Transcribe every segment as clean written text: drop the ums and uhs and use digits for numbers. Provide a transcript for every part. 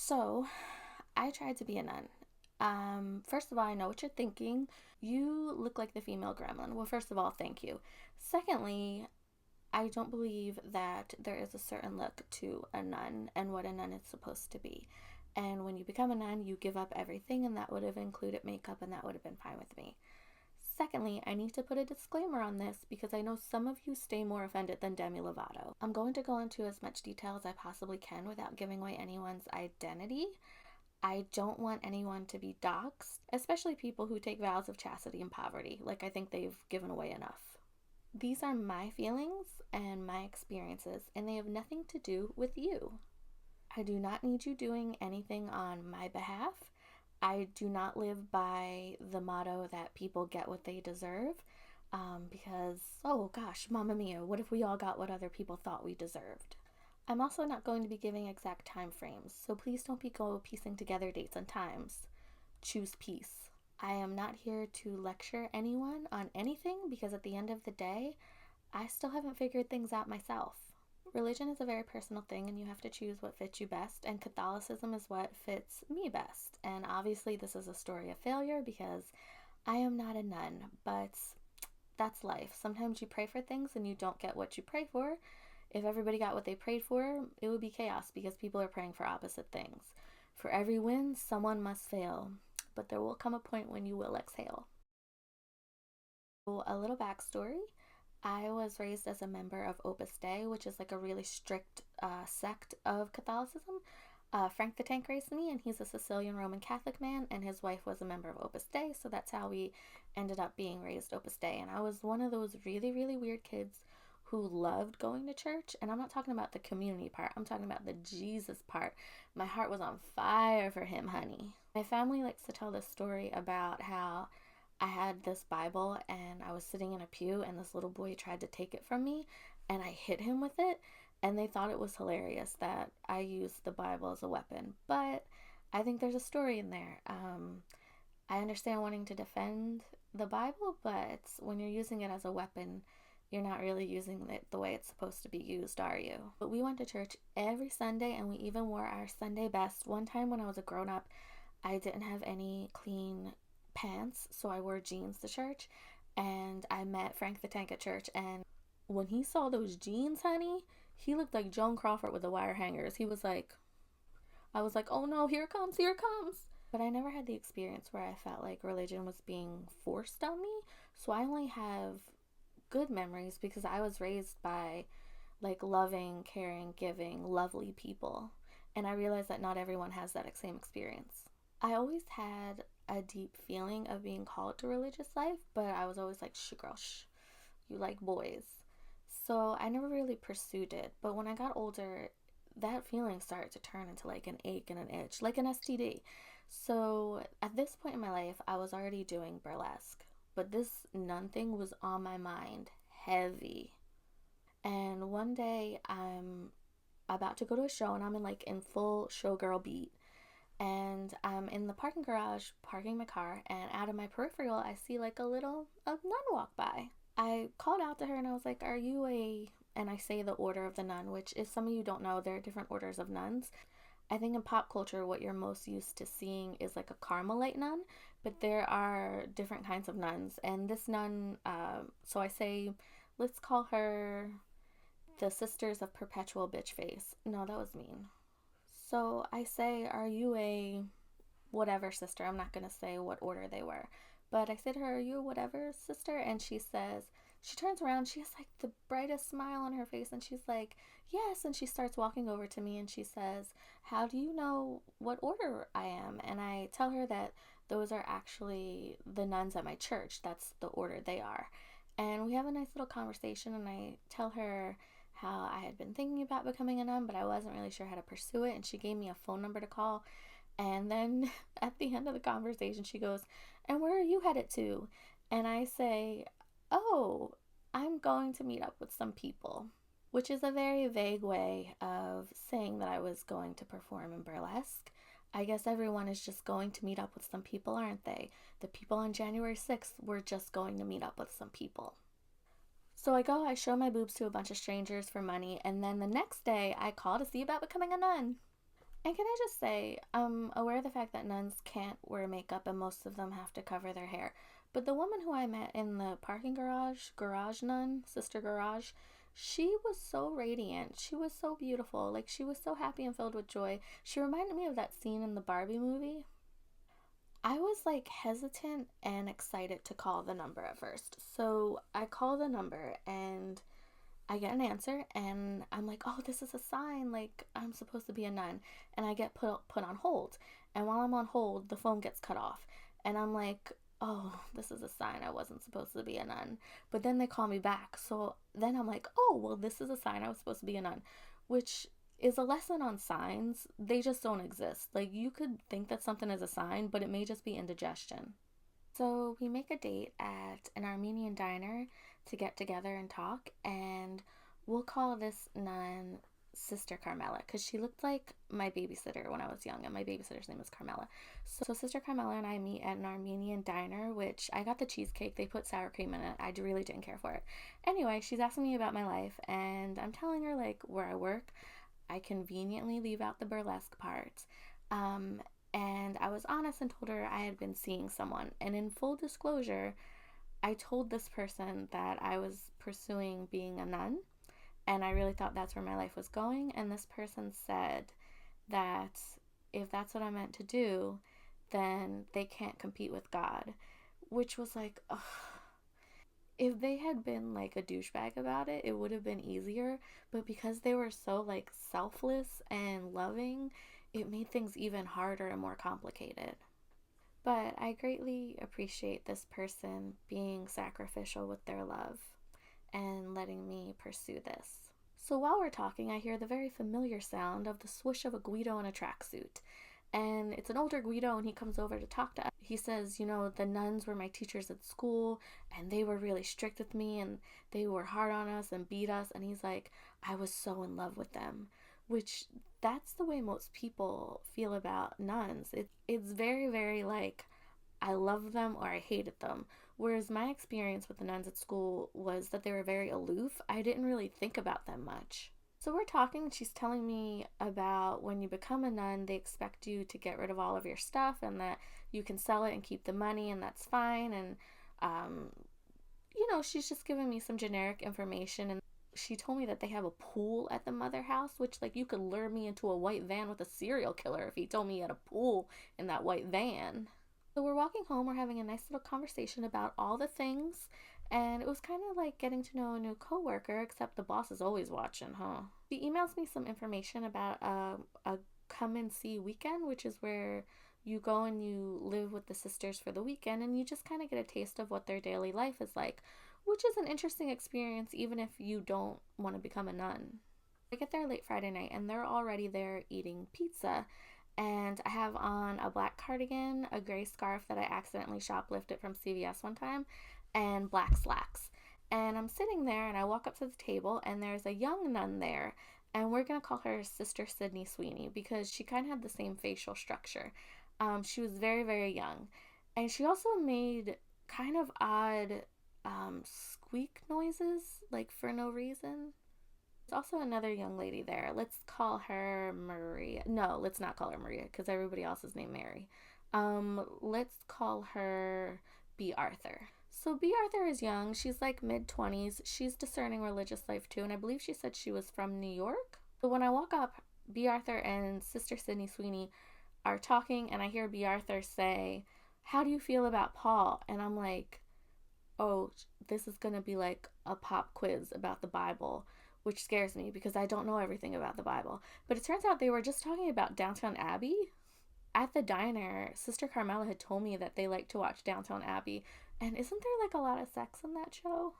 So, I tried to be a nun. First of all, I know what you're thinking. You look like the female gremlin. Well, first of all, thank you. Secondly, I don't believe that there is a certain look to a nun and what a nun is supposed to be. And when you become a nun, you give up everything, and that would have included makeup, and that would have been fine with me. Secondly, I need to put a disclaimer on this because I know some of you stay more offended than Demi Lovato. I'm going to go into as much detail as I possibly can without giving away anyone's identity. I don't want anyone to be doxxed, especially people who take vows of chastity and poverty. Like, I think they've given away enough. These are my feelings and my experiences, and they have nothing to do with you. I do not need you doing anything on my behalf. I do not live by the motto that people get what they deserve. Because, oh gosh, mamma mia, what if we all got what other people thought we deserved? I'm also not going to be giving exact time frames, so please don't be piecing together dates and times. Choose peace. I am not here to lecture anyone on anything because at the end of the day, I still haven't figured things out myself. Religion is a very personal thing, and you have to choose what fits you best, and Catholicism is what fits me best. And obviously, this is a story of failure because I am not a nun, but that's life. Sometimes you pray for things and you don't get what you pray for. If everybody got what they prayed for, it would be chaos because people are praying for opposite things. For every win, someone must fail, but there will come a point when you will exhale. So, a little backstory. I was raised as a member of Opus Dei, which is like a really strict sect of Catholicism. Frank the Tank raised me, and he's a Sicilian Roman Catholic man, and his wife was a member of Opus Dei, so that's how we ended up being raised Opus Dei. And I was one of those really, really weird kids who loved going to church, and I'm not talking about the community part, I'm talking about the Jesus part. My heart was on fire for him, honey. My family likes to tell this story about how I had this Bible and I was sitting in a pew and this little boy tried to take it from me and I hit him with it, and they thought it was hilarious that I used the Bible as a weapon. But I think there's a story in there. I understand wanting to defend the Bible, but when you're using it as a weapon, you're not really using it the way it's supposed to be used, are you? But we went to church every Sunday, and we even wore our Sunday best. One time when I was a grown up, I didn't have any clean pants, so I wore jeans to church, and I met Frank the Tank at church, and when he saw those jeans, honey, he looked like Joan Crawford with the wire hangers. He was like, I was like, oh no, here it comes, here it comes. But I never had the experience where I felt like religion was being forced on me, so I only have good memories because I was raised by like loving, caring, giving, lovely people. And I realized that not everyone has that same experience. I always had a deep feeling of being called to religious life, but I was always like, shh, girl, shh, you like boys. So I never really pursued it. But when I got older, that feeling started to turn into like an ache and an itch, like an STD. So at this point in my life, I was already doing burlesque, but this nun thing was on my mind heavy. And one day I'm about to go to a show and I'm in full showgirl beat. And I'm in the parking garage parking my car, and out of my peripheral I see like a nun walk by. I called out to her and I was like, are you a, and I say the order of the nun, which if some of you don't know, there are different orders of nuns. I think in pop culture, what you're most used to seeing is like a Carmelite nun, but there are different kinds of nuns. And this nun, so I say, let's call her the Sisters of Perpetual Bitch Face. No, that was mean. So I say, are you a whatever sister? I'm not going to say what order they were. But I said to her, are you a whatever sister? And she says, she turns around, she has like the brightest smile on her face, and she's like, yes. And she starts walking over to me and she says, how do you know what order I am? And I tell her that those are actually the nuns at my church. That's the order they are. And we have a nice little conversation, and I tell her how I had been thinking about becoming a nun, but I wasn't really sure how to pursue it. And she gave me a phone number to call. And then at the end of the conversation, she goes, and where are you headed to? And I say, oh, I'm going to meet up with some people, which is a very vague way of saying that I was going to perform in burlesque. I guess everyone is just going to meet up with some people, aren't they? The people on January 6th were just going to meet up with some people. So I show my boobs to a bunch of strangers for money, and then the next day I call to see about becoming a nun. And can I just say, I'm aware of the fact that nuns can't wear makeup and most of them have to cover their hair. But the woman who I met in the parking garage, garage nun, sister garage, she was so radiant. She was so beautiful. Like, she was so happy and filled with joy. She reminded me of that scene in the Barbie movie. I was like hesitant and excited to call the number at first. So I call the number and I get an answer and I'm like, oh, this is a sign. Like, I'm supposed to be a nun. And I get put on hold. And while I'm on hold, the phone gets cut off. And I'm like, oh, this is a sign I wasn't supposed to be a nun. But then they call me back. So then I'm like, oh, well, this is a sign I was supposed to be a nun, which is a lesson on signs. They just don't exist. Like, you could think that something is a sign, but it may just be indigestion. So we make a date at an Armenian diner to get together and talk, and we'll call this nun Sister Carmela because she looked like my babysitter when I was young, and my babysitter's name is Carmela. So Sister Carmela and I meet at an Armenian diner, which I got the cheesecake. They put sour cream in it. I really didn't care for it. Anyway, she's asking me about my life, and I'm telling her like where I work. I conveniently leave out the burlesque part. Um, and I was honest and told her I had been seeing someone. And in full disclosure, I told this person that I was pursuing being a nun and I really thought that's where my life was going. And this person said that if that's what I meant to do, then they can't compete with God, which was like, ugh. If they had been like a douchebag about it, it would have been easier. But because they were so like selfless and loving, it made things even harder and more complicated. But I greatly appreciate this person being sacrificial with their love and letting me pursue this. So while we're talking, I hear the very familiar sound of the swoosh of a Guido in a tracksuit. And it's an older Guido, and he comes over to talk to us. He says, the nuns were my teachers at school, and they were really strict with me, and they were hard on us and beat us. And he's like, I was so in love with them, which that's the way most people feel about nuns. It's very, very like, I loved them or I hated them. Whereas my experience with the nuns at school was that they were very aloof. I didn't really think about them much. So we're talking, and she's telling me about when you become a nun, they expect you to get rid of all of your stuff and that you can sell it and keep the money, and that's fine. And, um, she's just giving me some generic information. And she told me that they have a pool at the mother house, which, like, you could lure me into a white van with a serial killer if he told me he had a pool in that white van. So we're walking home, we're having a nice little conversation about all the things, and it was kind of like getting to know a new coworker, except the boss is always watching, huh? She emails me some information about a come and see weekend, which is where you go and you live with the sisters for the weekend, and you just kind of get a taste of what their daily life is like, which is an interesting experience even if you don't want to become a nun. I get there late Friday night and they're already there eating pizza. And I have on a black cardigan, a gray scarf that I accidentally shoplifted from CVS one time, and black slacks. And I'm sitting there and I walk up to the table and there's a young nun there. And we're going to call her Sister Sydney Sweeney because she kind of had the same facial structure. She was very, very young. And she also made kind of odd squeak noises, like for no reason. There's also another young lady there. Let's call her Maria. No, let's not call her Maria because everybody else is named Mary. Let's call her B. Arthur. So B. Arthur is young. She's like mid 20s. She's discerning religious life too, and I believe she said she was from New York. So when I walk up, B. Arthur and Sister Sydney Sweeney are talking, and I hear B. Arthur say, "How do you feel about Paul?" And I'm like, oh, this is going to be like a pop quiz about the Bible, which scares me because I don't know everything about the Bible. But it turns out they were just talking about Downtown Abbey. At the diner, Sister Carmela had told me that they like to watch Downtown Abbey. And isn't there like a lot of sex in that show?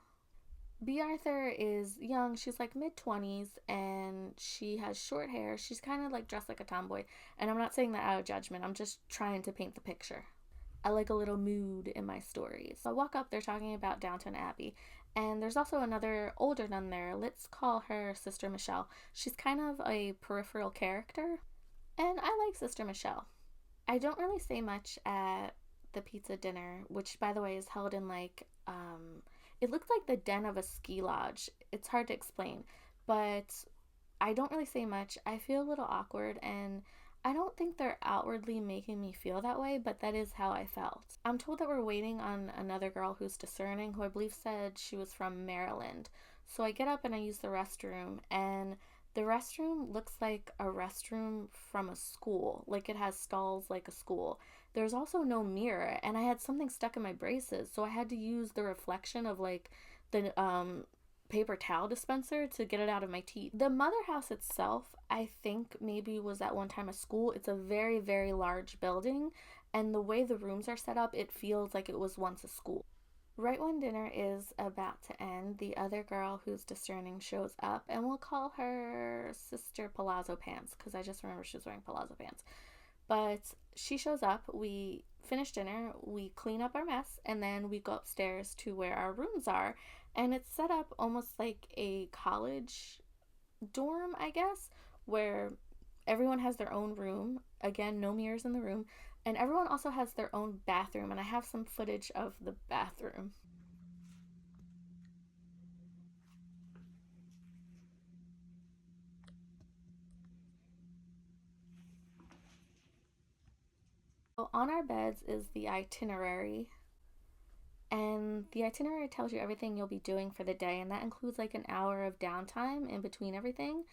B. Arthur is young. She's like mid 20s and she has short hair. She's kind of like dressed like a tomboy. And I'm not saying that out of judgment, I'm just trying to paint the picture. I like a little mood in my stories. So I walk up, they're talking about Downton Abbey. And there's also another older nun there. Let's call her Sister Michelle. She's kind of a peripheral character. And I like Sister Michelle. I don't really say much at the pizza dinner, which by the way is held in like, it looks like the den of a ski lodge. It's hard to explain. But I don't really say much. I feel a little awkward and I don't think they're outwardly making me feel that way, but that is how I felt. I'm told that we're waiting on another girl who's discerning, who I believe said she was from Maryland. So I get up and I use the restroom, and the restroom looks like a restroom from a school. Like it has stalls like a school. There's also no mirror, and I had something stuck in my braces, so I had to use the reflection of like the paper towel dispenser to get it out of my teeth. The mother house itself, I think maybe was at one time a school. It's a very, very large building, and the way the rooms are set up, it feels like it was once a school. Right when dinner is about to end, the other girl who's discerning shows up, and we'll call her Sister Palazzo Pants because I just remember she was wearing palazzo pants. But she shows up, we finish dinner, we clean up our mess, and then we go upstairs to where our rooms are. And it's set up almost like a college dorm, I guess, where everyone has their own room. Again, no mirrors in the room. And everyone also has their own bathroom. And I have some footage of the bathroom. So on our beds is the itinerary, and the itinerary tells you everything you'll be doing for the day, and that includes like an hour of downtime in between everything.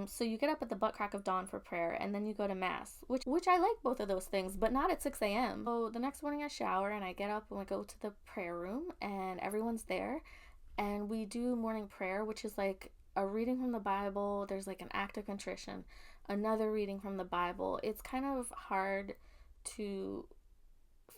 So you get up at the butt crack of dawn for prayer, and then you go to mass, which I like both of those things, but not at 6 a.m. So the next morning I shower and I get up and we go to the prayer room, and everyone's there, and we do morning prayer, which is like a reading from the Bible. There's like an act of contrition, another reading from the Bible. It's kind of hard to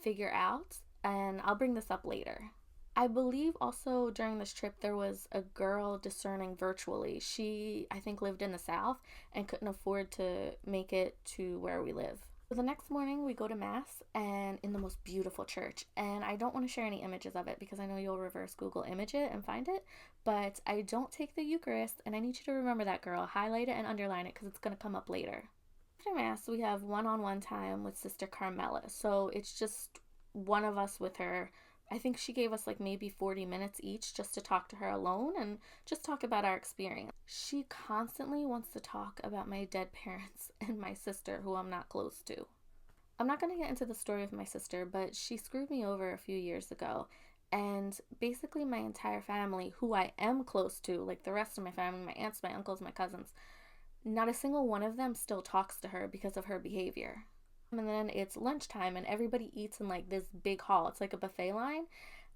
figure out, and I'll bring this up later. I believe also during this trip there was a girl discerning virtually. She, I think, lived in the South and couldn't afford to make it to where we live. So the next morning we go to mass, and in the most beautiful church. And I don't want to share any images of it because I know you'll reverse Google image it and find it. But I don't take the Eucharist, and I need you to remember that, girl. Highlight it and underline it because it's going to come up later. After mass we have one-on-one time with Sister Carmela. So it's just one of us with her. I think she gave us like maybe 40 minutes each just to talk to her alone and just talk about our experience. She constantly wants to talk about my dead parents and my sister, who I'm not close to. I'm not going to get into the story of my sister, but she screwed me over a few years ago. And basically, my entire family, who I am close to, like the rest of my family, my aunts, my uncles, my cousins, not a single one of them still talks to her because of her behavior. And then it's lunchtime, and everybody eats in like this big hall. It's like a buffet line,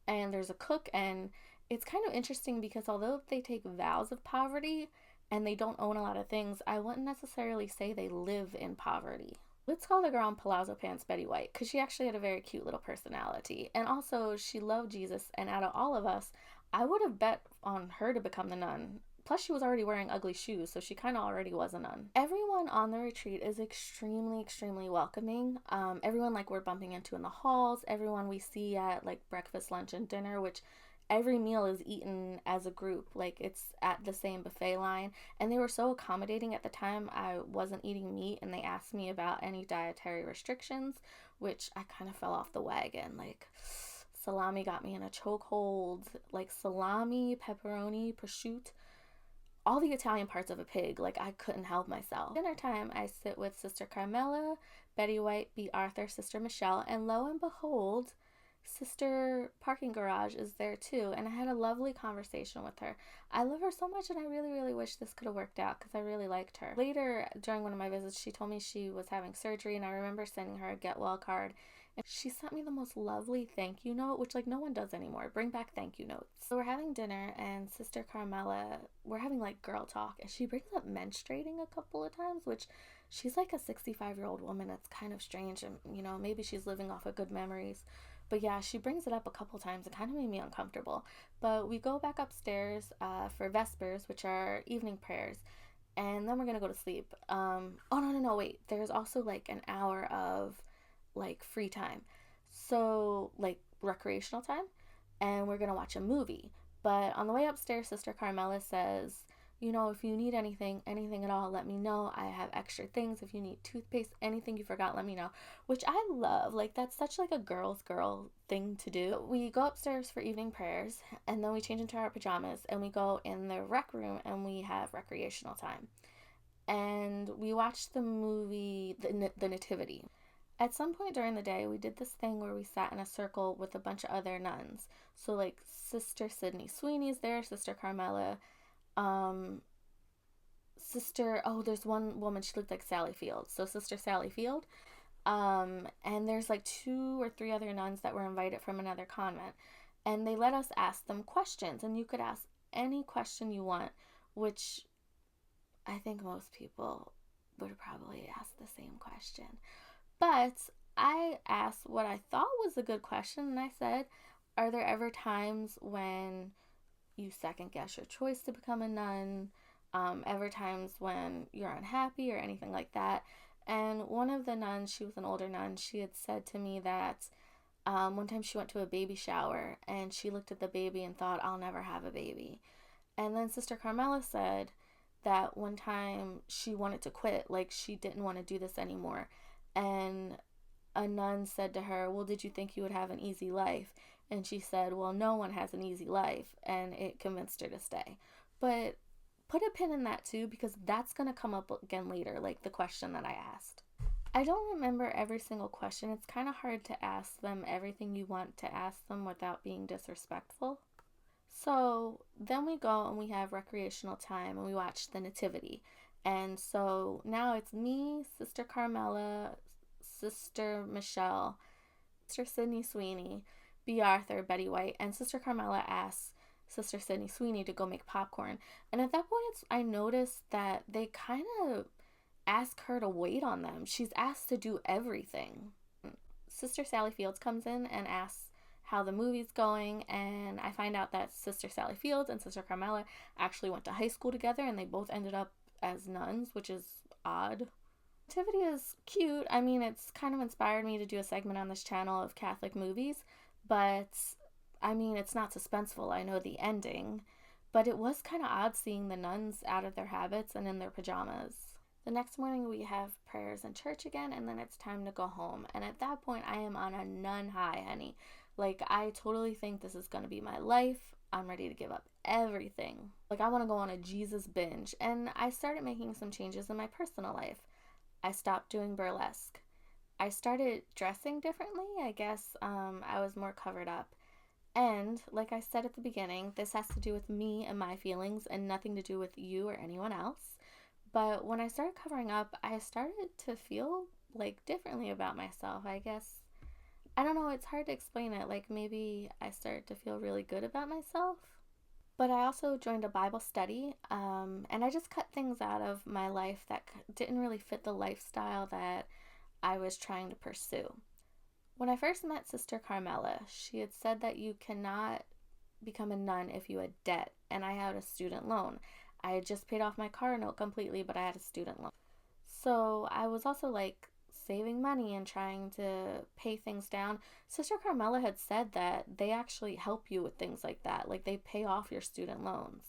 and there's a cook, and it's kind of interesting because although they take vows of poverty and they don't own a lot of things, I wouldn't necessarily say they live in poverty. Let's call the girl in palazzo pants Betty White because she actually had a very cute little personality, and also she loved Jesus. And out of all of us, I would have bet on her to become the nun. Plus, she was already wearing ugly shoes, so she kind of already was a nun. Everyone on the retreat is extremely, extremely welcoming. Everyone like we're bumping into in the halls, everyone we see at like breakfast, lunch, and dinner, which every meal is eaten as a group. Like it's at the same buffet line. And they were so accommodating. At the time I wasn't eating meat, and they asked me about any dietary restrictions, which I kind of fell off the wagon. Like salami got me in a chokehold. Like salami, pepperoni, prosciutto, all the Italian parts of a pig. Like I couldn't help myself. Dinner time, I sit with Sister Carmela, Betty White, B. Arthur, Sister Michelle, and lo and behold, Sister Parking Garage is there too. And I had a lovely conversation with her. I love her so much, and I really, really wish this could have worked out because I really liked her. Later, during one of my visits, she told me she was having surgery, and I remember sending her a get well card. And she sent me the most lovely thank you note, which like no one does anymore. Bring back thank you notes. So we're having dinner, and Sister Carmela, we're having like girl talk, and she brings up menstruating a couple of times, which she's like a 65-year-old woman. It's kind of strange, and maybe she's living off of good memories. But yeah, she brings it up a couple times. It kind of made me uncomfortable. But we go back upstairs for Vespers, which are evening prayers, and then we're gonna go to sleep. Oh no, no, no, wait. There's also like an hour of like free time, so like recreational time, and we're gonna watch a movie. But on the way upstairs, Sister Carmela says, if you need anything at all, let me know. I have extra things. If you need toothpaste, anything you forgot, let me know. Which I love. Like that's such like a girl's girl thing to do. We go upstairs for evening prayers, and then we change into our pajamas, and we go in the rec room, and we have recreational time. and we watched the movie The Nativity. At some point during the day, we did this thing where we sat in a circle with a bunch of other nuns. So, like, Sister Sydney Sweeney's there, Sister Carmela, um, there's one woman, she looked like Sally Field. So, Sister Sally Field. And there's like 2 or 3 other nuns that were invited from another convent. And they let us ask them questions. And you could ask any question you want, which I think most people would probably ask the same question. But I asked what I thought was a good question, and I said, are there ever times when you second guess your choice to become a nun? Ever times when you're unhappy or anything like that? And one of the nuns, she was an older nun, she had said to me that one time she went to a baby shower and she looked at the baby and thought, I'll never have a baby. And then Sister Carmela said that one time she wanted to quit, like she didn't want to do this anymore. And a nun said to her, well, did you think you would have an easy life? And she said, well, no one has an easy life. And it convinced her to stay. But put a pin in that too, because that's going to come up again later, like the question that I asked. I don't remember every single question. It's kind of hard to ask them everything you want to ask them without being disrespectful. So then we go and we have recreational time and we watch the Nativity. And so now it's me, Sister Carmela, Sister Michelle, Sister Sydney Sweeney, B. Arthur, Betty White, and Sister Carmela asks Sister Sydney Sweeney to go make popcorn. And at that point, I noticed that they kind of ask her to wait on them. She's asked to do everything. Sister Sally Fields comes in and asks how the movie's going, and I find out that Sister Sally Fields and Sister Carmela actually went to high school together, and they both ended up as nuns, which is odd. Nativity is cute. I mean, it's kind of inspired me to do a segment on this channel of Catholic movies, but I mean, it's not suspenseful. I know the ending, but it was kind of odd seeing the nuns out of their habits and in their pajamas. The next morning we have prayers in church again, and then it's time to go home. And at that point, I am on a nun high, honey. Like, I totally think this is going to be my life. I'm ready to give up everything. Like, I want to go on a Jesus binge. And I started making some changes in my personal life. I stopped doing burlesque. I started dressing differently. I guess I was more covered up. And like I said at the beginning, this has to do with me and my feelings and nothing to do with you or anyone else. But when I started covering up, I started to feel like differently about myself. I guess, I don't know, it's hard to explain it. Like maybe I started to feel really good about myself. But I also joined a Bible study, and I just cut things out of my life that didn't really fit the lifestyle that I was trying to pursue. When I first met Sister Carmela, she had said that you cannot become a nun if you had debt, and I had a student loan. I had just paid off my car note completely, but I had a student loan. So I was also like saving money and trying to pay things down. Sister Carmela had said that they actually help you with things like that. Like they pay off your student loans.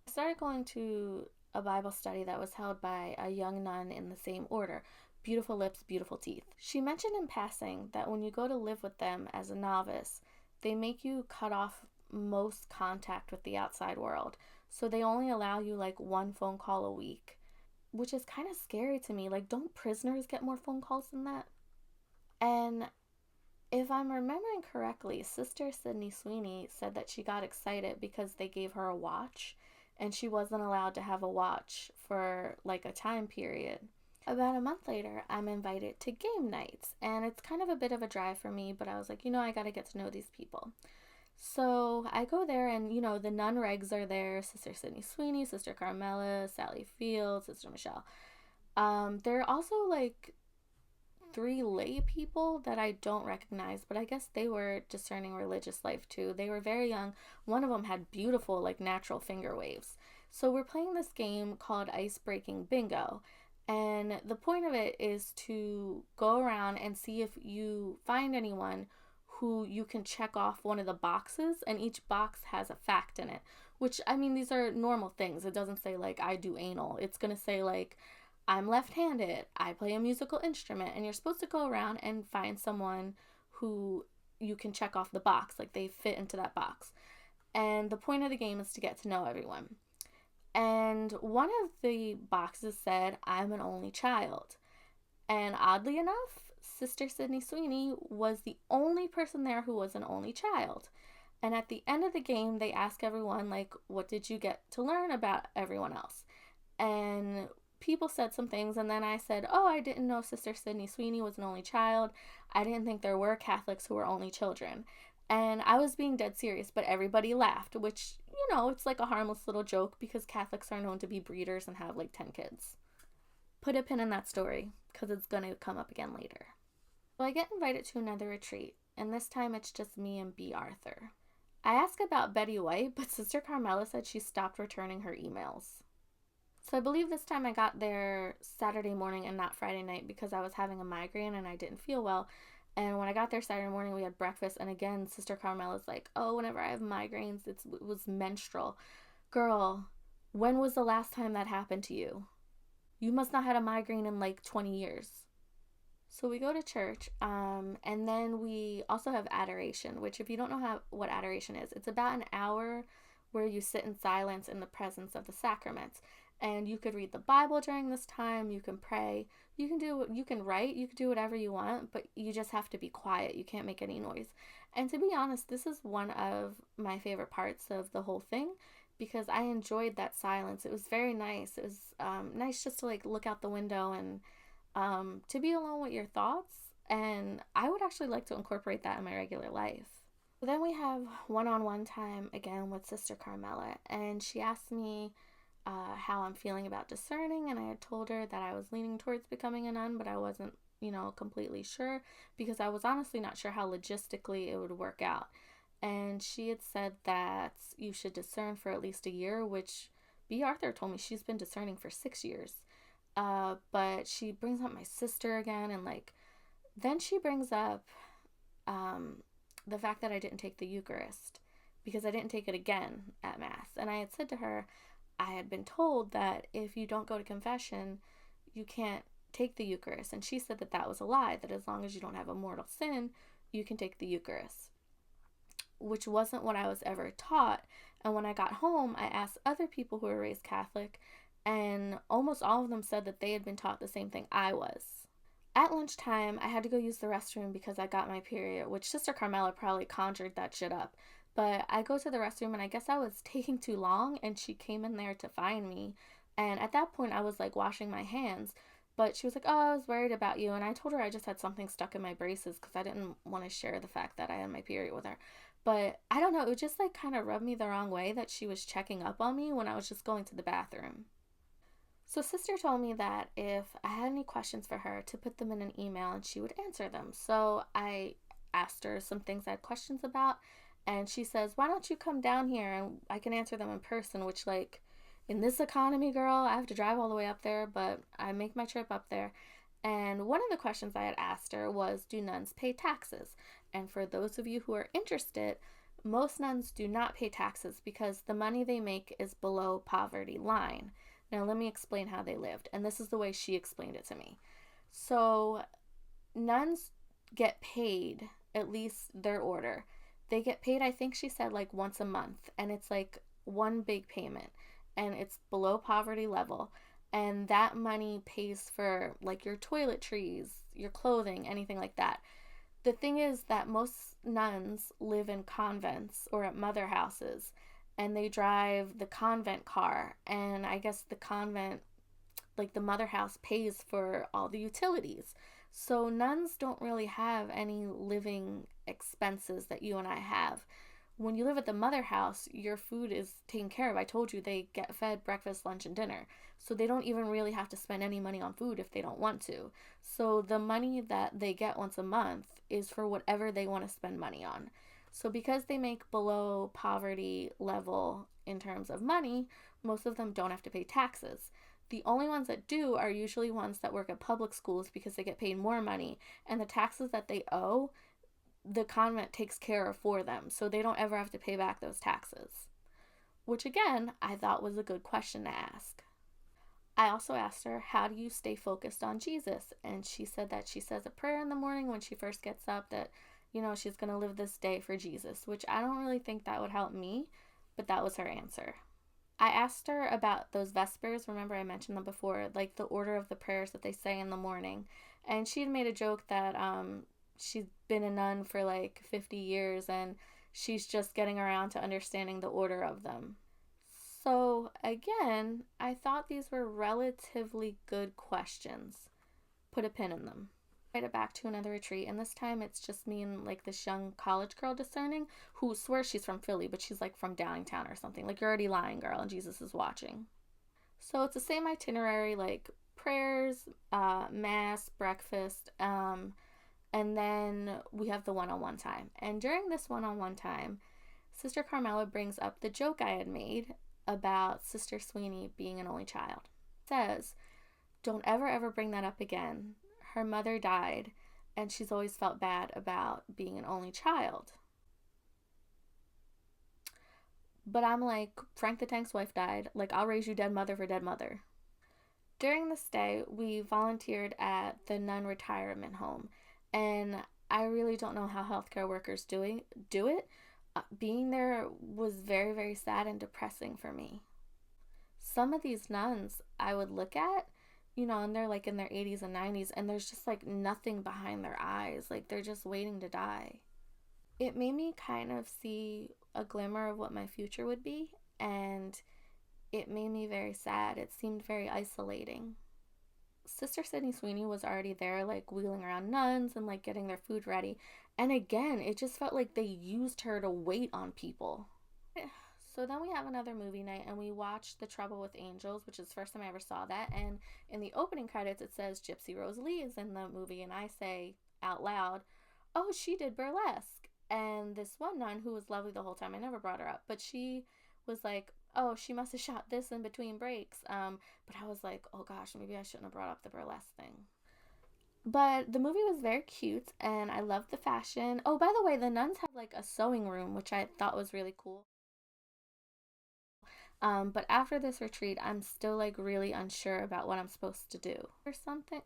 I started going to a Bible study that was held by a young nun in the same order. Beautiful lips, beautiful teeth. She mentioned in passing that when you go to live with them as a novice, they make you cut off most contact with the outside world. So they only allow you like 1 phone call a week, which is kind of scary to me. Like, don't prisoners get more phone calls than that? And if I'm remembering correctly, Sister Sydney Sweeney said that she got excited because they gave her a watch and she wasn't allowed to have a watch for like a time period. About a month later, I'm invited to game nights, and it's kind of a bit of a drive for me, but I was like, I gotta get to know these people. So I go there, and the nun regs are there: Sister Sydney Sweeney, Sister Carmela, Sally Field, Sister Michelle. There are also like 3 lay people that I don't recognize, but I guess they were discerning religious life too. They were very young. One of them had beautiful like natural finger waves. So we're playing this game called Ice Breaking Bingo. And the point of it is to go around and see if you find anyone who you can check off one of the boxes, and each box has a fact in it. Which, I mean, these are normal things. It doesn't say like I do anal. It's going to say like I'm left-handed, I play a musical instrument, and you're supposed to go around and find someone who you can check off the box, like they fit into that box. And the point of the game is to get to know everyone. And one of the boxes said, I'm an only child. And oddly enough, Sister Sydney Sweeney was the only person there who was an only child. And at the end of the game, they ask everyone, like, what did you get to learn about everyone else? And people said some things, and then I said, oh, I didn't know Sister Sydney Sweeney was an only child. I didn't think there were Catholics who were only children. And I was being dead serious, but everybody laughed, which, it's like a harmless little joke because Catholics are known to be breeders and have like 10 kids. Put a pin in that story because it's going to come up again later. So I get invited to another retreat, and this time it's just me and B. Arthur. I asked about Betty White, but Sister Carmela said she stopped returning her emails. So I believe this time I got there Saturday morning and not Friday night because I was having a migraine and I didn't feel well. And when I got there Saturday morning, we had breakfast. And again, Sister Carmela's like, oh, whenever I have migraines, it was menstrual. Girl, when was the last time that happened to you? You must not have had a migraine in like 20 years. So we go to church, and then we also have adoration, which if you don't know what adoration is, it's about an hour where you sit in silence in the presence of the sacraments. And you could read the Bible during this time, you can pray, you can write, you can do whatever you want, but you just have to be quiet. You can't make any noise. And to be honest, this is one of my favorite parts of the whole thing because I enjoyed that silence. It was very nice. It was nice just to like look out the window and to be alone with your thoughts. And I would actually like to incorporate that in my regular life. Then we have one-on-one time again with Sister Carmela, and she asked me how I'm feeling about discerning, and I had told her that I was leaning towards becoming a nun, but I wasn't, completely sure because I was honestly not sure how logistically it would work out. And she had said that you should discern for at least a year, which B. Arthur told me she's been discerning for 6 years. But she brings up my sister again, and then she brings up the fact that I didn't take the Eucharist because I didn't take it again at Mass. And I had said to her, I had been told that if you don't go to confession, you can't take the Eucharist. And she said that that was a lie, that as long as you don't have a mortal sin, you can take the Eucharist, which wasn't what I was ever taught. And when I got home, I asked other people who were raised Catholic, and almost all of them said that they had been taught the same thing I was. At lunchtime, I had to go use the restroom because I got my period, which Sister Carmela probably conjured that shit up. But I go to the restroom, and I guess I was taking too long, and she came in there to find me. And at that point, I was washing my hands. But she was like, oh, I was worried about you. And I told her I just had something stuck in my braces because I didn't want to share the fact that I had my period with her. But I don't know, it would just kind of rub me the wrong way that she was checking up on me when I was just going to the bathroom. So Sister told me that if I had any questions for her to put them in an email and she would answer them. So I asked her some things I had questions about, and she says, why don't you come down here and I can answer them in person, which in this economy, girl, I have to drive all the way up there, but I make my trip up there. And one of the questions I had asked her was, do nuns pay taxes? And for those of you who are interested, most nuns do not pay taxes because the money they make is below poverty line. Now, let me explain how they lived. And this is the way she explained it to me. So, nuns get paid, at least their order. They get paid, I think she said, once a month. And it's one big payment. And it's below poverty level. And that money pays for, your toiletries, your clothing, anything like that. The thing is that most nuns live in convents or at mother houses. And they drive the convent car, and I guess the convent, the mother house, pays for all the utilities. So nuns don't really have any living expenses that you and I have. When you live at the mother house, your food is taken care of. I told you they get fed breakfast, lunch, and dinner. So they don't even really have to spend any money on food if they don't want to. So the money that they get once a month is for whatever they want to spend money on. So because they make below poverty level in terms of money, most of them don't have to pay taxes. The only ones that do are usually ones that work at public schools because they get paid more money, and the taxes that they owe, the convent takes care of for them, so they don't ever have to pay back those taxes. Which again, I thought was a good question to ask. I also asked her, how do you stay focused on Jesus? And she said that she says a prayer in the morning when she first gets up that she's going to live this day for Jesus, which I don't really think that would help me, but that was her answer. I asked her about those Vespers. Remember, I mentioned them before, like the order of the prayers that they say in the morning. And she had made a joke that she's been a nun for like 50 years and she's just getting around to understanding the order of them. So, again, I thought these were relatively good questions. Put a pin in them. I it back to another retreat, and this time it's just me and like this young college girl discerning who swears she's from Philly, but she's like from Downingtown or something. Like, you're already lying, girl, and Jesus is watching. So it's the same itinerary, like prayers, mass, breakfast, and then we have the one-on-one time. And during this one-on-one time, Sister Carmela brings up the joke I had made about Sister Sweeney being an only child. Says, don't ever bring that up again. Her mother died, and she's always felt bad about being an only child. But I'm like, Frank the Tank's wife died. Like, I'll raise you dead mother for dead mother. During this day, we volunteered at the nun retirement home, and I really don't know how healthcare workers do it. Being there was very sad and depressing for me. Some of these nuns I would look at, and they're like in their 80s and 90s, and there's just like nothing behind their eyes. Like, they're just waiting to die. It made me kind of see a glimmer of what my future would be, and it made me very sad. It seemed very isolating. Sister Sydney Sweeney was already there, like wheeling around nuns and like getting their food ready. And again, it just felt like they used her to wait on people. So then we have another movie night and we watch The Trouble with Angels, which is the first time I ever saw that. And in the opening credits, it says Gypsy Rose Lee is in the movie. And I say out loud, oh, she did burlesque. And this one nun who was lovely the whole time, I never brought her up, but she was like, oh, she must have shot this in between breaks. But I was like, oh gosh, maybe I shouldn't have brought up the burlesque thing. But the movie was very cute and I loved the fashion. Oh, by the way, the nuns have like a sewing room, which I thought was really cool. But after this retreat, I'm still like really unsure about what I'm supposed to do or something.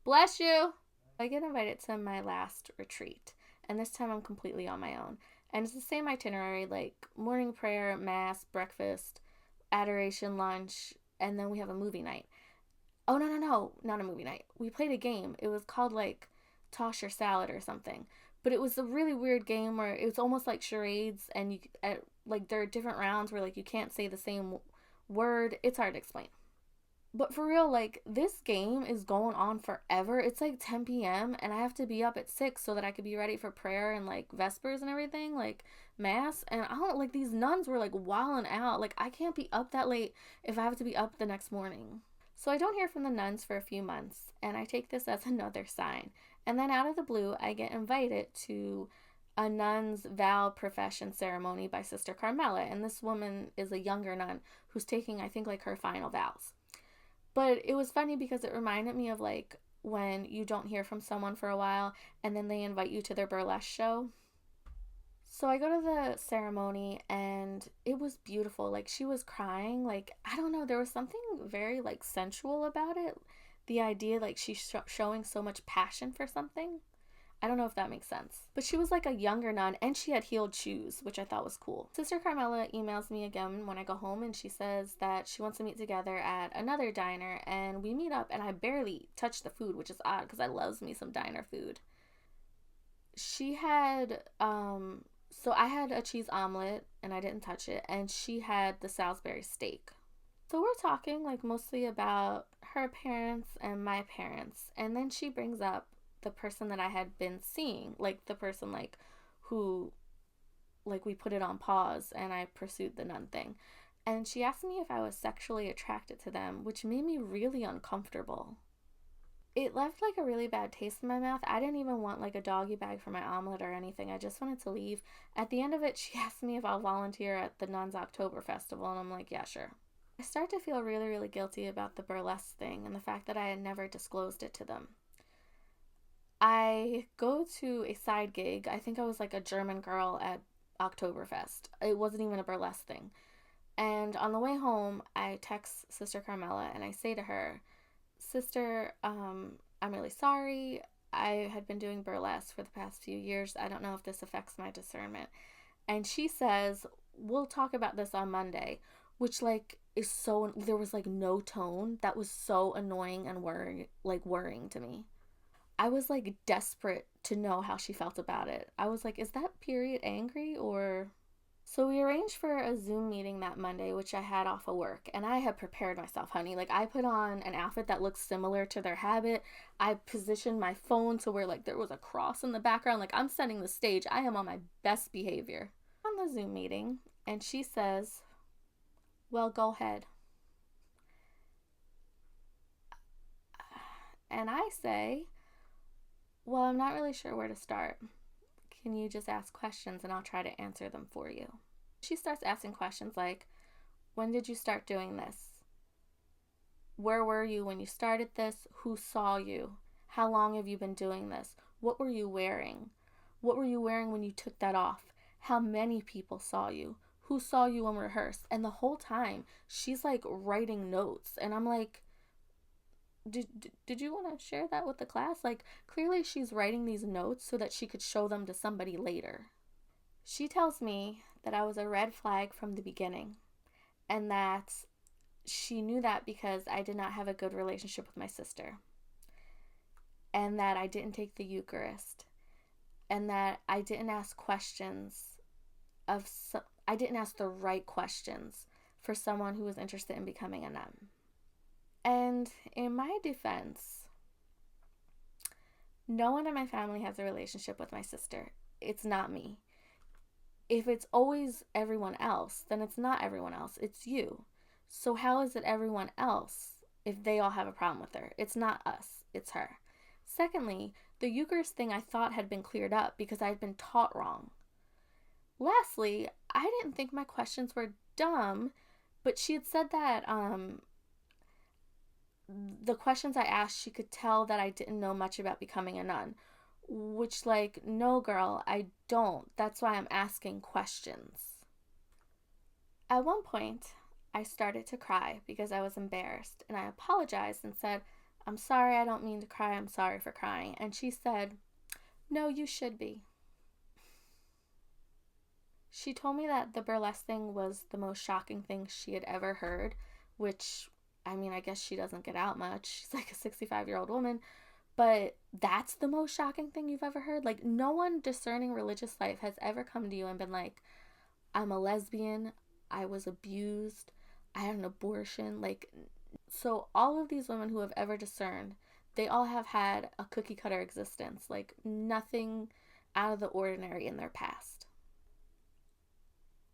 Bless you! I get invited to my last retreat, and this time I'm completely on my own. And it's the same itinerary, like morning prayer, mass, breakfast, adoration, lunch, and then we have a movie night. Oh, no, not a movie night. We played a game. It was called like Toss Your Salad or something. But it was a really weird game where it was almost like charades, and like there are different rounds where like you can't say the same word. It's hard to explain. But for real, like this game is going on forever. It's like 10 p.m. and I have to be up at 6 so that I could be ready for prayer and like vespers and everything, like mass. And I don't like these nuns were like wilding out. Like, I can't be up that late if I have to be up the next morning. So I don't hear from the nuns for a few months, and I take this as another sign. And then out of the blue, I get invited to a nun's vow profession ceremony by Sister Carmela. And this woman is a younger nun who's taking, I think, like her final vows. But it was funny because it reminded me of like when you don't hear from someone for a while and then they invite you to their burlesque show. So I go to the ceremony and it was beautiful. Like, she was crying. Like, I don't know, there was something very like sensual about it. The idea like she's showing so much passion for something. I don't know if that makes sense. But she was like a younger nun and she had heeled shoes, which I thought was cool. Sister Carmela emails me again when I go home and she says that she wants to meet together at another diner, and we meet up and I barely touch the food, which is odd because I loves me some diner food. She had so I had a cheese omelet and I didn't touch it, and she had the Salisbury steak. So we're talking like mostly about her parents and my parents, and then she brings up the person that I had been seeing, like the person like who like we put it on pause and I pursued the nun thing. And she asked me if I was sexually attracted to them, which made me really uncomfortable. It left like a really bad taste in my mouth. I didn't even want like a doggy bag for my omelet or anything. I just wanted to leave. At the end of it, she asked me if I'll volunteer at the Nuns October Festival, and I'm like, yeah, sure. I start to feel really guilty about the burlesque thing and the fact that I had never disclosed it to them. I go to a side gig. I think I was like a German girl at Oktoberfest. It wasn't even a burlesque thing. And on the way home, I text Sister Carmela and I say to her, Sister, I'm really sorry. I had been doing burlesque for the past few years. I don't know if this affects my discernment. And she says, we'll talk about this on Monday. which like is so, there was like no tone. That was so annoying and worrying to me. I was like desperate to know how she felt about it. I was like, is that period angry or. So we arranged for a Zoom meeting that Monday, which I had off of work. And I had prepared myself, honey. Like, I put on an outfit that looks similar to their habit. I positioned my phone to where, like, there was a cross in the background. Like, I'm setting the stage. I am on my best behavior. On the Zoom meeting, and she says, well, go ahead. And I say, well, I'm not really sure where to start. Can you just ask questions and I'll try to answer them for you? She starts asking questions like, when did you start doing this? Where were you when you started this? Who saw you? How long have you been doing this? What were you wearing? What were you wearing when you took that off? How many people saw you? Who saw you in rehearse? And the whole time, she's like writing notes. And I'm like, did you want to share that with the class? Like, clearly she's writing these notes so that she could show them to somebody later. She tells me that I was a red flag from the beginning and that she knew that because I did not have a good relationship with my sister and that I didn't take the Eucharist and that I didn't ask I didn't ask the right questions for someone who was interested in becoming a nun. And in my defense, no one in my family has a relationship with my sister. It's not me. If it's always everyone else, then it's not everyone else. It's you. So how is it everyone else if they all have a problem with her? It's not us. It's her. Secondly, the Eucharist thing I thought had been cleared up because I had been taught wrong. Lastly, I didn't think my questions were dumb, but she had said that the questions I asked, she could tell that I didn't know much about becoming a nun. Which, like, no, girl, I don't. That's why I'm asking questions. At one point, I started to cry because I was embarrassed, and I apologized and said, I'm sorry, I don't mean to cry, I'm sorry for crying. And she said, no, you should be. She told me that the burlesque thing was the most shocking thing she had ever heard, which, I mean, I guess she doesn't get out much. She's like a 65-year-old woman. But that's the most shocking thing you've ever heard? Like, no one discerning religious life has ever come to you and been like, I'm a lesbian, I was abused, I had an abortion. Like, so all of these women who have ever discerned, they all have had a cookie cutter existence. Like, nothing out of the ordinary in their past.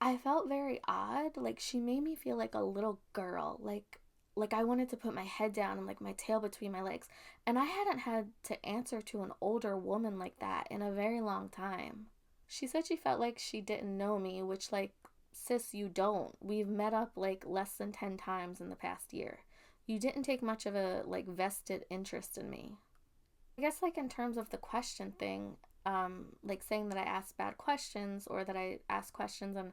I felt very odd. Like, she made me feel like a little girl. Like I wanted to put my head down and like my tail between my legs. And I hadn't had to answer to an older woman like that in a very long time. She said she felt like she didn't know me, which, like, sis, you don't. We've met up like less than 10 times in the past year. You didn't take much of a like vested interest in me. I guess like in terms of the question thing, like saying that I asked bad questions or that I asked questions and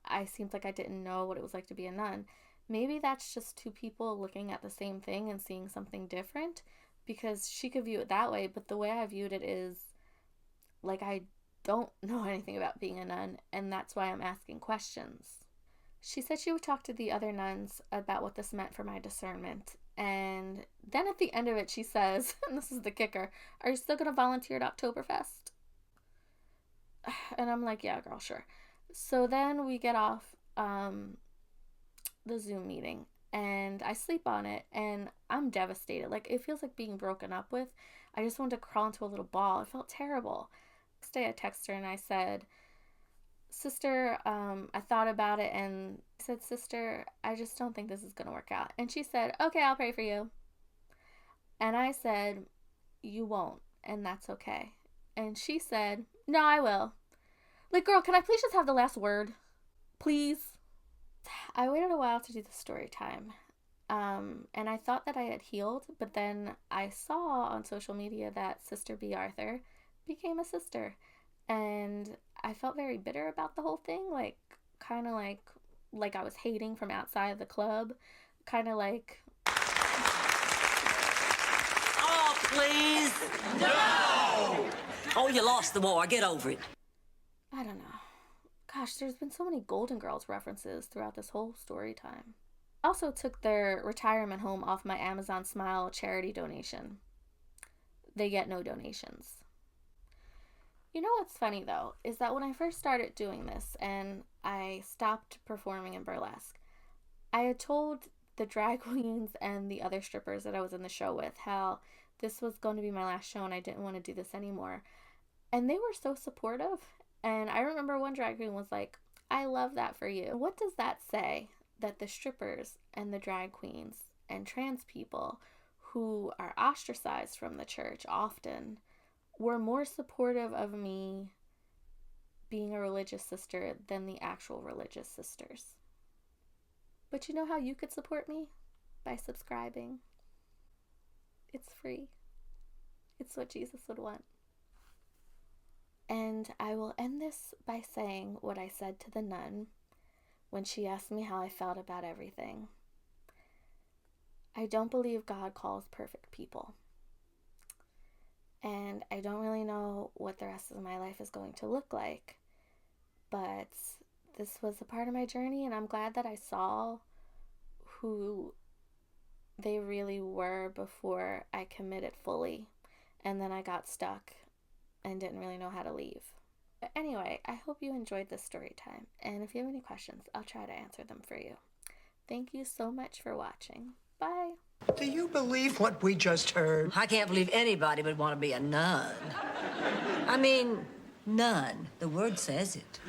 I seemed like I didn't know what it was like to be a nun. Maybe that's just two people looking at the same thing and seeing something different, because she could view it that way, but the way I viewed it is like I don't know anything about being a nun, and that's why I'm asking questions. She said she would talk to the other nuns about what this meant for my discernment, and then at the end of it she says, and this is the kicker, are you still going to volunteer at Oktoberfest? And I'm like, yeah, girl, sure. So then we get off the Zoom meeting and I sleep on it and I'm devastated. Like, it feels like being broken up with. I just wanted to crawl into a little ball. It felt terrible. Next day I texted her and I said, sister, I thought about it and I said, sister, I just don't think this is going to work out. And she said, okay, I'll pray for you. And I said, you won't, and that's okay. And she said, no, I will. Like, girl, can I please just have the last word? Please? I waited a while to do the story time. And I thought that I had healed, but then I saw on social media that Sister B. Arthur became a sister. And I felt very bitter about the whole thing, like, kind of like I was hating from outside the club, kind of like... Oh, please! No! Oh, you lost the war. Get over it. I don't know. God, Gosh, there's been so many Golden Girls references throughout this whole story time. I also took their retirement home off my Amazon Smile charity donation. They get no donations. You know what's funny though, is that when I first started doing this and I stopped performing in burlesque, I had told the drag queens and the other strippers that I was in the show with how this was going to be my last show and I didn't want to do this anymore. And they were so supportive. And I remember one drag queen was like, I love that for you. What does that say? That the strippers and the drag queens and trans people who are ostracized from the church often were more supportive of me being a religious sister than the actual religious sisters. But you know how you could support me? By subscribing. It's free. It's what Jesus would want. And I will end this by saying what I said to the nun when she asked me how I felt about everything. I don't believe God calls perfect people. And I don't really know what the rest of my life is going to look like. But this was a part of my journey, and I'm glad that I saw who they really were before I committed fully. And then I got stuck and didn't really know how to leave. But anyway, I hope you enjoyed this story time. And if you have any questions, I'll try to answer them for you. Thank you so much for watching. Bye. Do you believe what we just heard? I can't believe anybody would want to be a nun. I mean, nun. The word says it.